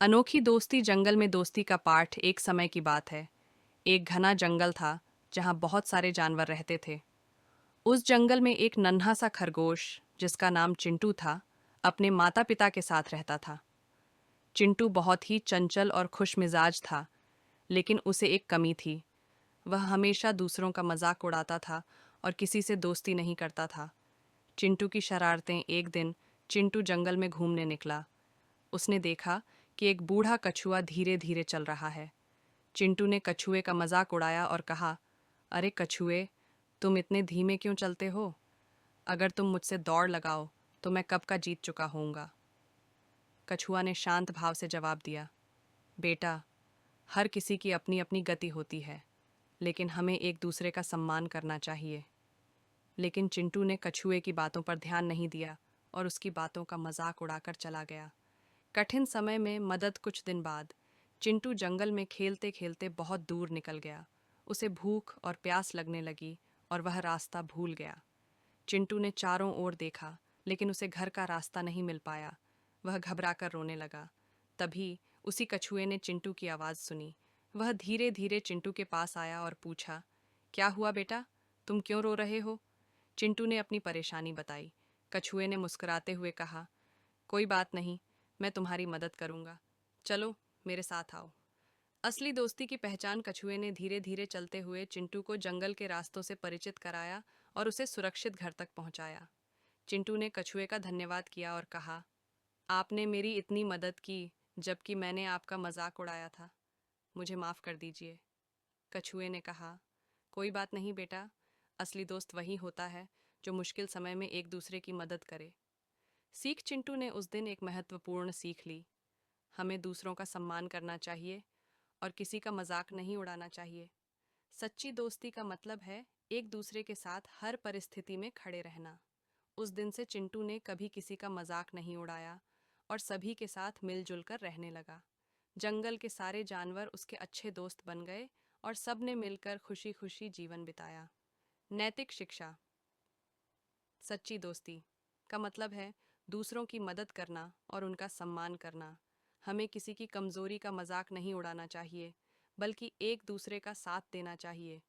अनोखी दोस्ती जंगल में दोस्ती का पाठ। एक समय की बात है। एक घना जंगल था जहां बहुत सारे जानवर रहते थे। उस जंगल में एक नन्हा सा खरगोश जिसका नाम चिंटू था, अपने माता पिता के साथ रहता था। चिंटू बहुत ही चंचल और खुश मिजाज था, लेकिन उसे एक कमी थी। वह हमेशा दूसरों का मजाक उड़ाता था और किसी से दोस्ती नहीं करता था। चिंटू की शरारतें। एक दिन चिंटू जंगल में घूमने निकला। उसने देखा कि एक बूढ़ा कछुआ धीरे धीरे चल रहा है। चिंटू ने कछुए का मजाक उड़ाया और कहा, अरे कछुए, तुम इतने धीमे क्यों चलते हो? अगर तुम मुझसे दौड़ लगाओ तो मैं कब का जीत चुका होऊंगा। कछुआ ने शांत भाव से जवाब दिया, बेटा, हर किसी की अपनी अपनी गति होती है, लेकिन हमें एक दूसरे का सम्मान करना चाहिए। लेकिन चिंटू ने कछुए की बातों पर ध्यान नहीं दिया और उसकी बातों का मजाक उड़ाकर चला गया। कठिन समय में मदद। कुछ दिन बाद चिंटू जंगल में खेलते खेलते बहुत दूर निकल गया। उसे भूख और प्यास लगने लगी और वह रास्ता भूल गया। चिंटू ने चारों ओर देखा, लेकिन उसे घर का रास्ता नहीं मिल पाया। वह घबराकर रोने लगा। तभी उसी कछुए ने चिंटू की आवाज़ सुनी। वह धीरे धीरे चिंटू के पास आया और पूछा, क्या हुआ बेटा, तुम क्यों रो रहे हो? चिंटू ने अपनी परेशानी बताई। कछुए ने मुस्कुराते हुए कहा, कोई बात नहीं, मैं तुम्हारी मदद करूंगा। चलो, मेरे साथ आओ। असली दोस्ती की पहचान। कछुए ने धीरे धीरे चलते हुए चिंटू को जंगल के रास्तों से परिचित कराया और उसे सुरक्षित घर तक पहुंचाया। चिंटू ने कछुए का धन्यवाद किया और कहा, आपने मेरी इतनी मदद की जबकि मैंने आपका मजाक उड़ाया था। मुझे माफ़ कर दीजिए। कछुए ने कहा, कोई बात नहीं बेटा, असली दोस्त वही होता है जो मुश्किल समय में एक दूसरे की मदद करे। सीख। चिंटू ने उस दिन एक महत्वपूर्ण सीख ली। हमें दूसरों का सम्मान करना चाहिए और किसी का मजाक नहीं उड़ाना चाहिए। सच्ची दोस्ती का मतलब है एक दूसरे के साथ हर परिस्थिति में खड़े रहना। उस दिन से चिंटू ने कभी किसी का मजाक नहीं उड़ाया और सभी के साथ मिलजुल कर रहने लगा। जंगल के सारे जानवर उसके अच्छे दोस्त बन गए और सबने मिलकर खुशी खुशी जीवन बिताया। नैतिक शिक्षा। सच्ची दोस्ती का मतलब है दूसरों की मदद करना और उनका सम्मान करना। हमें किसी की कमजोरी का मजाक नहीं उड़ाना चाहिए, बल्कि एक दूसरे का साथ देना चाहिए।